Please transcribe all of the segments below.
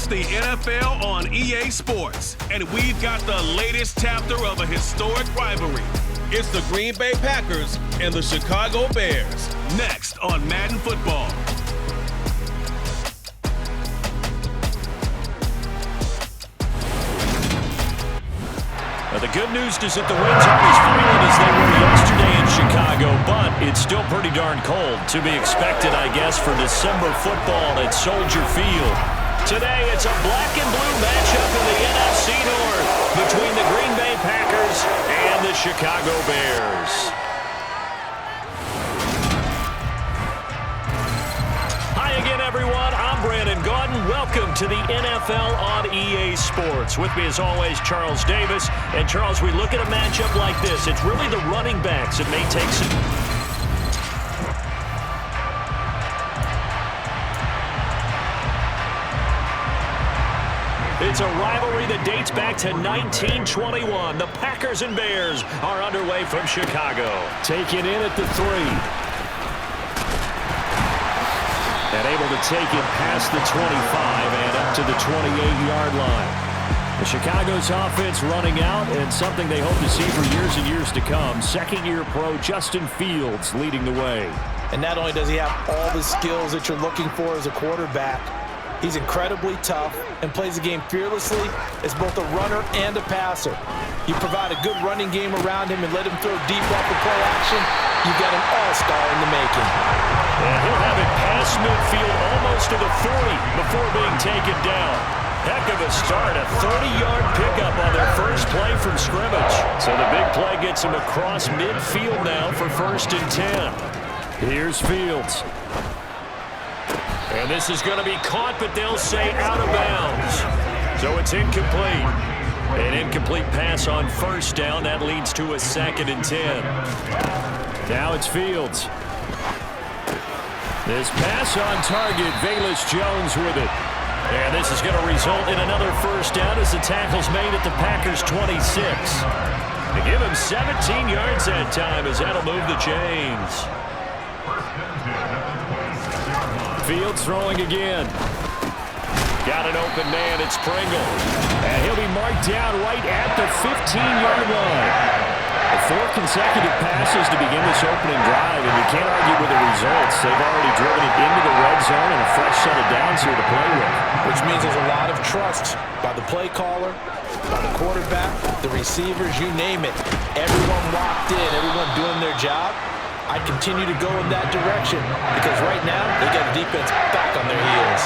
It's the NFL on EA Sports, and we've got the latest chapter of a historic rivalry. It's the Green Bay Packers and the Chicago Bears, next on Madden Football. The good news is that the winds aren't as violent as they were yesterday in Chicago, but it's still pretty darn cold. To be expected, I guess, for December football at Soldier Field. Today, it's a black and blue matchup in the NFC North between the Green Bay Packers and the Chicago Bears. Hi again, everyone. I'm Brandon Gaudin. Welcome to the NFL on EA Sports. With me, as always, Charles Davis. And, Charles, we look at a matchup like this. It's really the running backs that may take some... It's a rivalry that dates back to 1921. The Packers and Bears are underway from Chicago. Taken in at the 3. And able to take it past the 25 and up to the 28-yard line. The Chicago's offense running out, and something they hope to see for years and years to come. Second-year pro Justin Fields leading the way. And not only does he have all the skills that you're looking for as a quarterback, he's incredibly tough and plays the game fearlessly as both a runner and a passer. You provide a good running game around him and let him throw deep off the play action, you've got an all-star in the making. And he'll have it past midfield almost to the 40 before being taken down. Heck of a start, a 30-yard pickup on their first play from scrimmage. So the big play gets him across midfield now for 1st and 10. Here's Fields. And this is going to be caught, but they'll say out of bounds. So it's incomplete. An incomplete pass on 1st down. That leads to a 2nd and 10. Now it's Fields. This pass on target, Velus Jones with it. And this is going to result in another 1st down as the tackle's made at the Packers' 26. They give him 17 yards that time as that'll move the chains. Fields throwing again. Got an open man, it's Pringle. And he'll be marked down right at the 15-yard line. 4 consecutive passes to begin this opening drive, and you can't argue with the results. They've already driven it into the red zone and a fresh set of downs here to play with. Which means there's a lot of trust by the play caller, by the quarterback, the receivers, you name it. Everyone locked in, everyone doing their job. I continue to go in that direction because right now they got the defense back on their heels.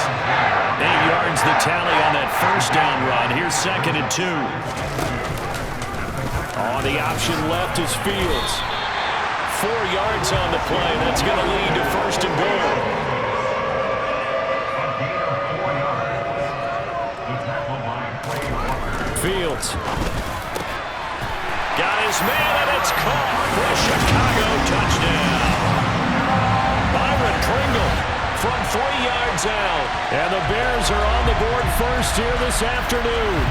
8 yards the tally on that 1st down run. Here's 2nd and 2. On the option left is Fields. 4 yards on the play. That's going to lead to 1st and goal. Fields. Got his man, and it's caught for a Chicago touchdown. Byron Pringle from 3 yards out. And the Bears are on the board first here this afternoon.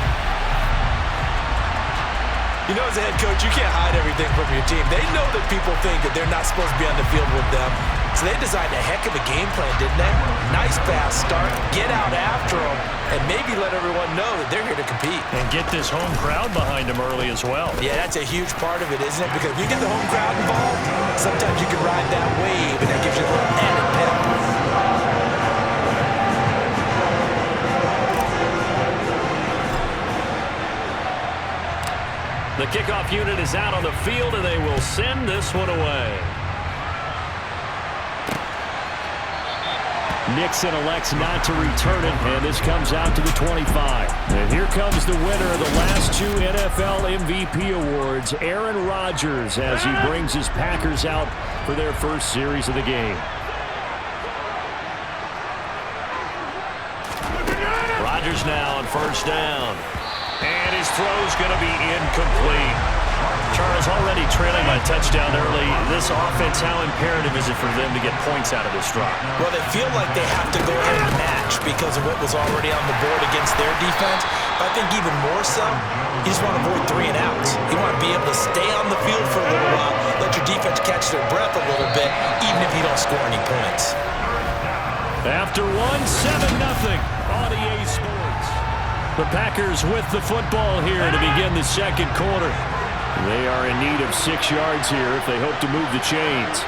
You know, as a head coach, you can't hide everything from your team. They know that people think that they're not supposed to be on the field with them. So they designed a heck of a game plan, didn't they? Nice fast start, get out after them, and maybe let everyone know that they're here to compete. And get this home crowd behind them early as well. Yeah, that's a huge part of it, isn't it? Because if you get the home crowd involved, sometimes you can ride that wave, and that gives you a little added pep. The kickoff unit is out on the field, and they will send this one away. Nixon elects not to return it, and this comes out to the 25. And here comes the winner of the last 2 NFL MVP awards, Aaron Rodgers, as he brings his Packers out for their first series of the game. Rodgers now on 1st down. And his throw's going to be incomplete. Charles, already trailing by a touchdown early. This offense, how imperative is it for them to get points out of this drive? Well, they feel like they have to go ahead and match because of what was already on the board against their defense. But I think even more so, you just want to avoid 3 and outs. You want to be able to stay on the field for a little while, let your defense catch their breath a little bit, even if you don't score any points. After 1, 7-0 on EA Sports. The Packers with the football here to begin the second quarter. They are in need of 6 yards here if they hope to move the chains.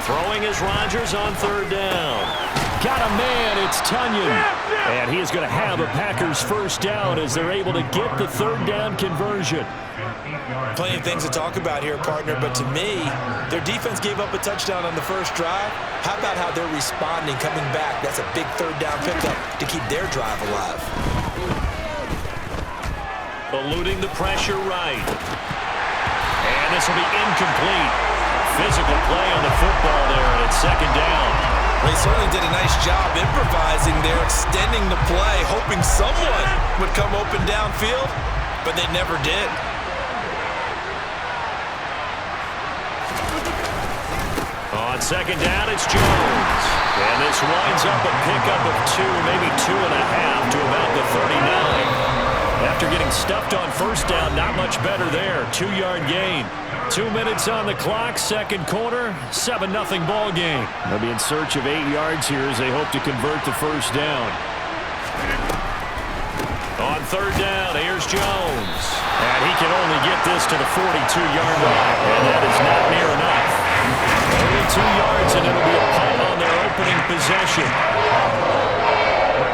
Throwing is Rodgers on third down. Got a man, it's Tunyon. And he is going to have a Packers first down as they're able to get the third down conversion. Plenty of things to talk about here, partner, but to me, their defense gave up a touchdown on the first drive. How about how they're responding, coming back? That's a big third down pickup to keep their drive alive. Eluding the pressure right. And this will be incomplete. Physical play on the football there, and it's second down. They certainly did a nice job improvising there, extending the play, hoping someone would come open downfield, but they never did. On second down, it's Jones. And this winds up a pickup of 2, maybe 2.5 to about the 39. After getting stuffed on first down, not much better there. 2-yard gain. 2 minutes on the clock, second quarter, 7-0 ball game. They'll be in search of 8 yards here as they hope to convert the first down. On third down, here's Jones. And he can only get this to the 42-yard line. And that is not near enough. Only 2 yards, and it'll be a punt on their opening possession.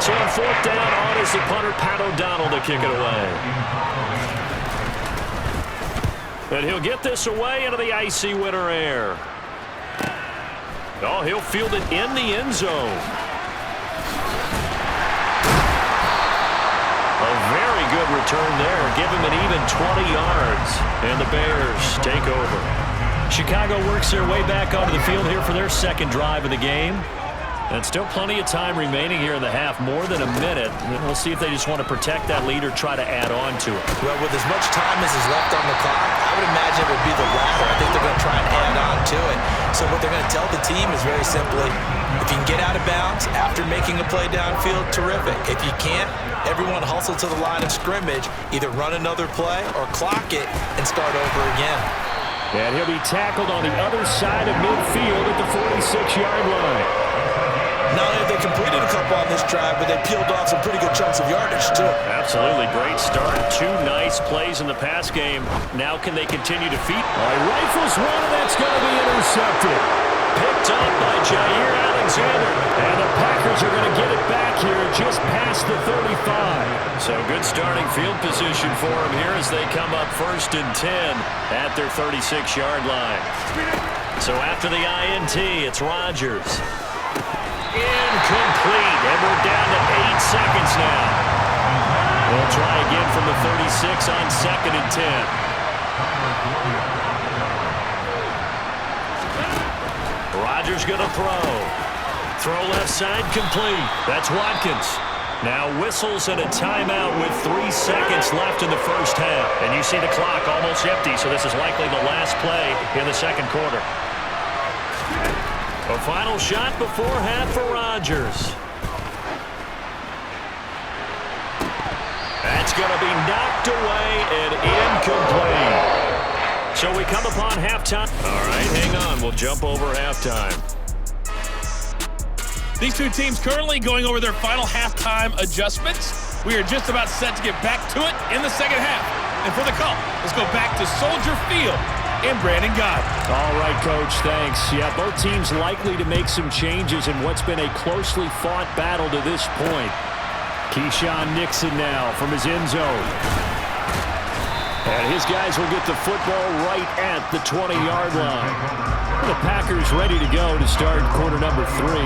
So on fourth down, on is the punter, Pat O'Donnell, to kick it away. And he'll get this away into the icy winter air. Oh, he'll field it in the end zone. A very good return there. Give him an even 20 yards. And the Bears take over. Chicago works their way back onto the field here for their second drive of the game. And still plenty of time remaining here in the half, more than a minute. And we'll see if they just want to protect that lead or try to add on to it. Well, with as much time as is left on the clock, I would imagine it would be the latter. I think they're going to try and add on to it. So what they're going to tell the team is very simply, if you can get out of bounds after making a play downfield, terrific. If you can't, everyone hustle to the line of scrimmage, either run another play or clock it and start over again. And he'll be tackled on the other side of midfield at the 46-yard line. Not only have they completed a couple on this drive, but they peeled off some pretty good chunks of yardage, too. Absolutely. Great start. 2 nice plays in the pass game. Now can they continue to feed? Rifles one, and that's going to be intercepted. Picked up by Jair Alexander. And the Packers are going to get it back here just past the 35. So good starting field position for them here as they come up 1st and 10 at their 36-yard line. So after the INT, it's Rodgers. Incomplete, and we're down to 8 seconds now. They'll try again from the 36 on 2nd and 10. Rodgers going to throw. Throw left side, complete. That's Watkins. Now whistles and a timeout with 3 seconds left in the first half. And you see the clock almost empty, so this is likely the last play in the second quarter. A final shot before half for Rodgers. That's going to be knocked away and incomplete. So we come upon halftime. All right, hang on. We'll jump over halftime. These two teams currently going over their final halftime adjustments. We are just about set to get back to it in the second half. And for the call, let's go back to Soldier Field and Brandon God. All right, Coach, thanks. Yeah, both teams likely to make some changes in what's been a closely fought battle to this point. Keyshawn Nixon now from his end zone. And his guys will get the football right at the 20-yard line. The Packers ready to go to start quarter number 3.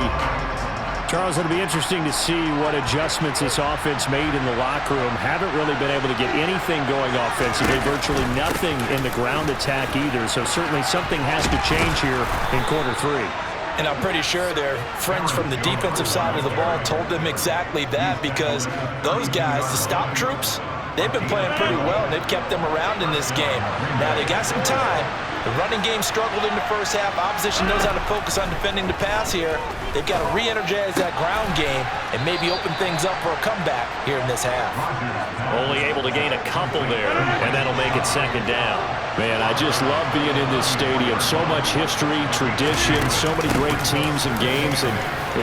Charles, it'll be interesting to see what adjustments this offense made in the locker room. Haven't really been able to get anything going offensively, virtually nothing in the ground attack either. So certainly something has to change here in quarter 3. And I'm pretty sure their friends from the defensive side of the ball told them exactly that, because those guys, the stop troops, they've been playing pretty well, and they've kept them around in this game. Now, they got some time, The running game struggled in the first half. Opposition knows how to focus on defending the pass here. They've got to re-energize that ground game and maybe open things up for a comeback here in this half. Only able to gain a couple there, and that'll make it second down. Man, I just love being in this stadium. So much history, tradition, so many great teams and games, and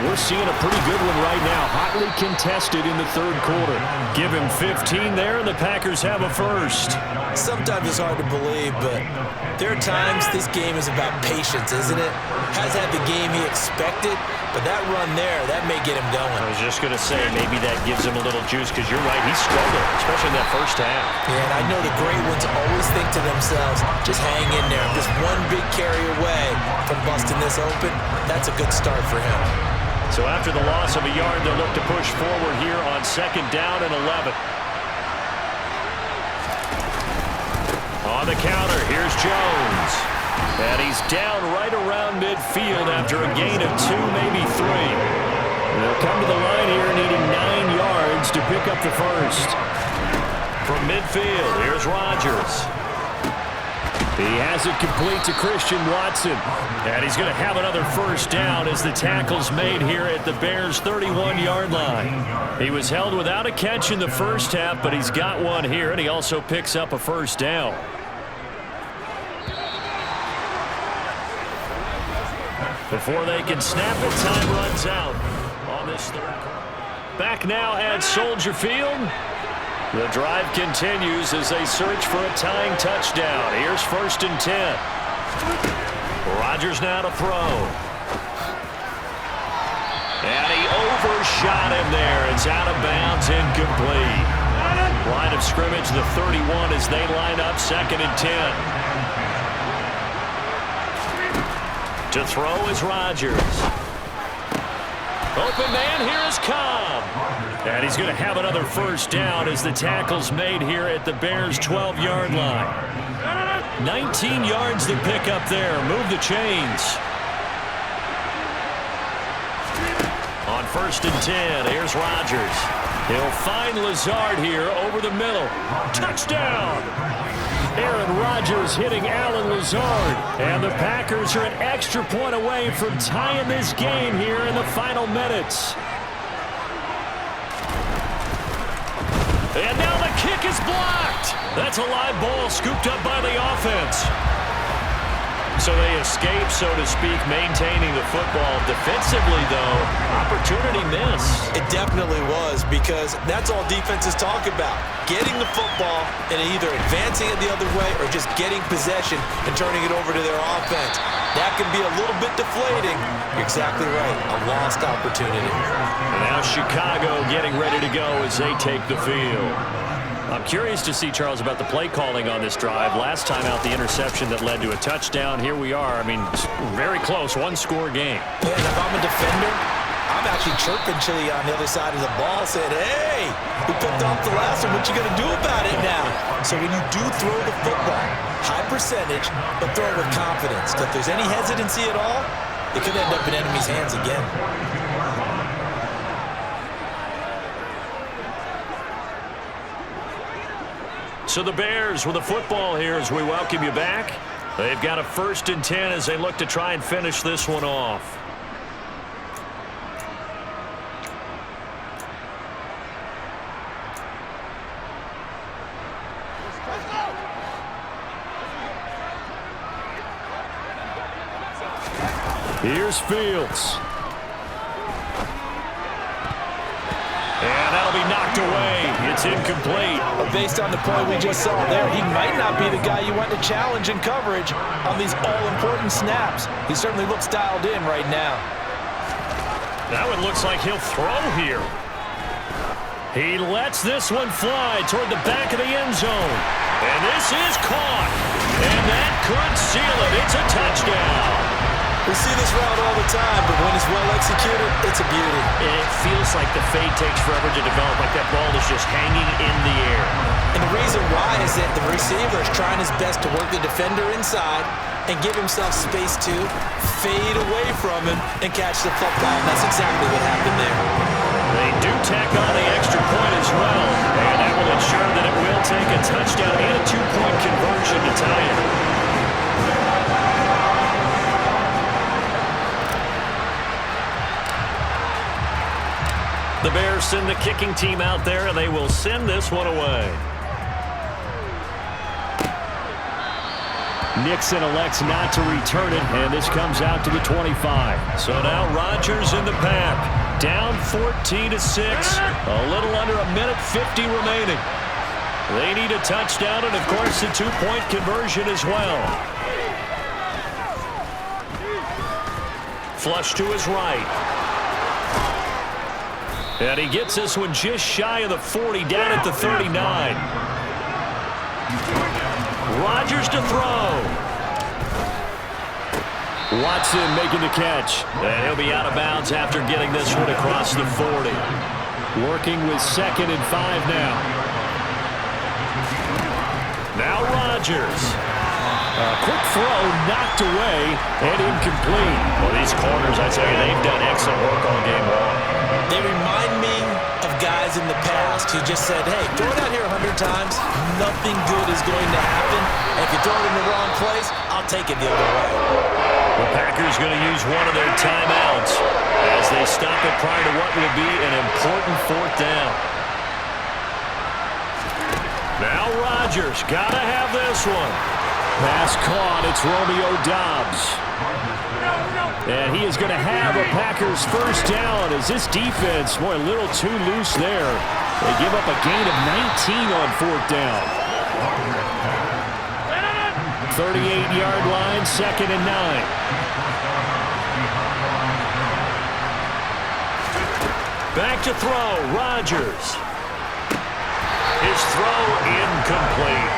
we're seeing a pretty good one right now. Hotly contested in the third quarter. Give him 15 there, and the Packers have a first. Sometimes it's hard to believe, but there are times this game is about patience, isn't it? Has had the game he expected, but that run there, that may get him going. I was just going to say, maybe that gives him a little juice, because you're right, he struggled, especially in that first half. Yeah, and I know the great ones always think to themselves, just hang in there. Just one big carry away from busting this open. That's a good start for him. So after the loss of a yard, they'll look to push forward here on second down and 11. On the counter, here's Jones. And he's down right around midfield after a gain of 2, maybe 3. They'll come to the line here needing 9 yards to pick up the first. From midfield, here's Rodgers. He has it complete to Christian Watson. And he's going to have another first down as the tackle's made here at the Bears' 31-yard line. He was held without a catch in the first half, but he's got one here, and he also picks up a first down. Before they can snap it, time runs out on this third quarter. Back now at Soldier Field. The drive continues as they search for a tying touchdown. Here's 1st and 10. Rodgers now to throw. And he overshot him there. It's out of bounds, incomplete. Line of scrimmage, the 31 as they line up 2nd and 10. To throw is Rodgers. Open man, here is Cobb. And he's going to have another first down as the tackle's made here at the Bears' 12-yard line. 19 yards to pick up there. Move the chains. On 1st and 10, here's Rodgers. He'll find Lazard here over the middle. Touchdown! Aaron Rodgers hitting Alan Lazard. And the Packers are an extra point away from tying this game here in the final minutes. And now the kick is blocked. That's a live ball scooped up by the offense. So they escape, so to speak, maintaining the football. Defensively, though, opportunity missed. It definitely was, because that's all defenses talk about. Getting the football and either advancing it the other way or just getting possession and turning it over to their offense. That can be a little bit deflating. You're exactly right. A lost opportunity. And now Chicago getting ready to go as they take the field. I'm curious to see, Charles, about the play calling on this drive. Last time out, the interception that led to a touchdown. Here we are. I mean, very close, one-score game. Yeah, and if I'm a defender, I'm actually chirping Chili on the other side of the ball, saying, hey, we picked off the last one. What you going to do about it now? So when you do throw the football, high percentage, but throw it with confidence. If there's any hesitancy at all, it could end up in enemy's hands again. So the Bears with the football here as we welcome you back. They've got a 1st and 10 as they look to try and finish this one off. Here's Fields. And that'll be knocked away. It's incomplete. But based on the play we just saw there, he might not be the guy you want to challenge in coverage on these all-important snaps. He certainly looks dialed in right now. That one looks like he'll throw here. He lets this one fly toward the back of the end zone. And this is caught. And that could seal it. It's a touchdown. We see this route all the time, but when it's well executed, it's a beauty. It feels like the fade takes forever to develop, like that ball is just hanging in the air. And the reason why is that the receiver is trying his best to work the defender inside and give himself space to fade away from him and catch the football. And that's exactly what happened there. They do tack on the extra point as well, and that will ensure that it will take a touchdown and a 2-point conversion to tie it. Anderson, the kicking team out there, and they will send this one away. Nixon elects not to return it, and this comes out to the 25. So now Rodgers in the pack. Down 14-6. A little under a minute 50 remaining. They need a touchdown and, of course, a two-point conversion as well. Flush to his right. And he gets this one just shy of the 40, down at the 39. Rodgers to throw. Watson making the catch. And he'll be out of bounds after getting this one across the 40. Working with 2nd and 5 now. Now Rodgers. A quick throw knocked away and incomplete. Well, these corners, I tell you, they've done excellent work all game long. They remind me of guys in the past who just said, hey, throw it out here 100 times, nothing good is going to happen. And if you throw it in the wrong place, I'll take it the other way. The Packers going to use one of their timeouts as they stop it prior to what will be an important 4th down. Now Rodgers, gotta have this one. Pass caught, it's Romeo Doubs. And he is going to have a Packers 1st down as this defense, boy, a little too loose there. They give up a gain of 19 on 4th down. 38-yard line, 2nd and 9. Back to throw, Rodgers. His throw incomplete.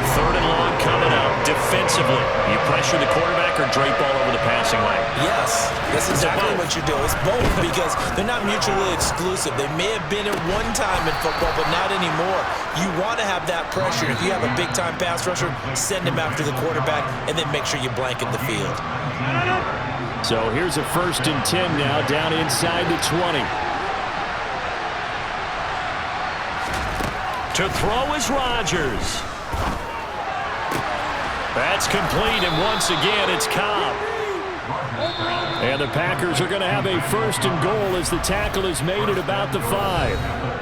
3rd and long coming up. Defensively, you pressure the quarterback or drape all over the passing lane? Yes, that's exactly what you do. It's both because they're not mutually exclusive. They may have been at one time in football, but not anymore. You want to have that pressure. If you have a big-time pass rusher, send him after the quarterback, and then make sure you blanket the field. So here's a 1st and 10 now, down inside the 20. To throw is Rodgers. That's complete, and once again, it's Cobb. And the Packers are going to have a 1st and goal as the tackle is made at about the 5.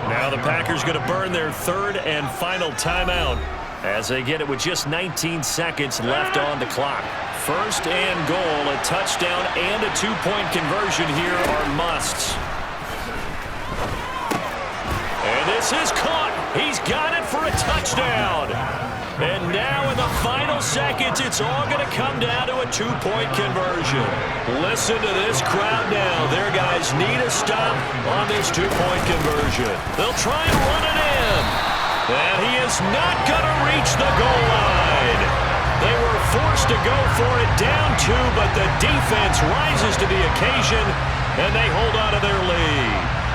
Now the Packers going to burn their 3rd and final timeout as they get it with just 19 seconds left on the clock. 1st and goal, a touchdown and a 2-point conversion here are musts. And this is caught. He's got it for a touchdown. And now in the final seconds, it's all going to come down to a 2-point conversion. Listen to this crowd now. Their guys need a stop on this 2-point conversion. They'll try and run it in. And he is not going to reach the goal line. They were forced to go for it down 2, but the defense rises to the occasion, and they hold on to their lead.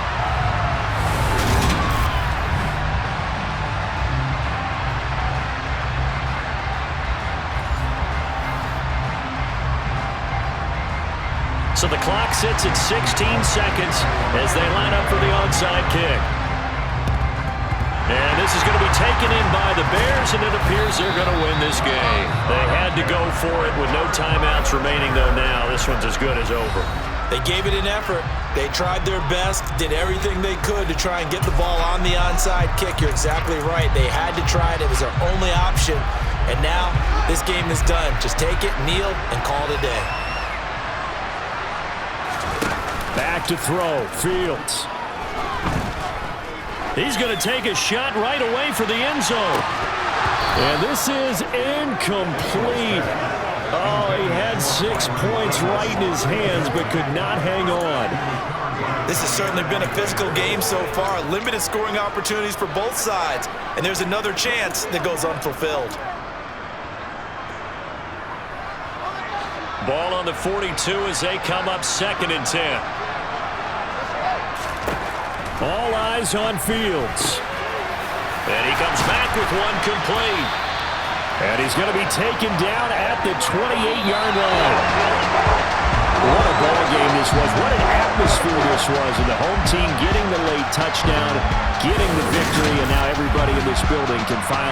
So the clock sits at 16 seconds as they line up for the onside kick. And this is going to be taken in by the Bears, and it appears they're going to win this game. They had to go for it with no timeouts remaining, though now. This one's as good as over. They gave it an effort. They tried their best, did everything they could to try and get the ball on the onside kick. You're exactly right. They had to try it. It was their only option. And now this game is done. Just take it, kneel, and call it a day. Back to throw, Fields. He's going to take a shot right away for the end zone. And this is incomplete. Oh, he had 6 points right in his hands, but could not hang on. This has certainly been a physical game so far. Limited scoring opportunities for both sides. And there's another chance that goes unfulfilled. Ball on the 42 as they come up 2nd and 10. All eyes on Fields. And he comes back with one complete. And he's going to be taken down at the 28-yard line. What a ball game this was. What an atmosphere this was. And the home team getting the late touchdown, getting the victory, and now everybody in this building can finally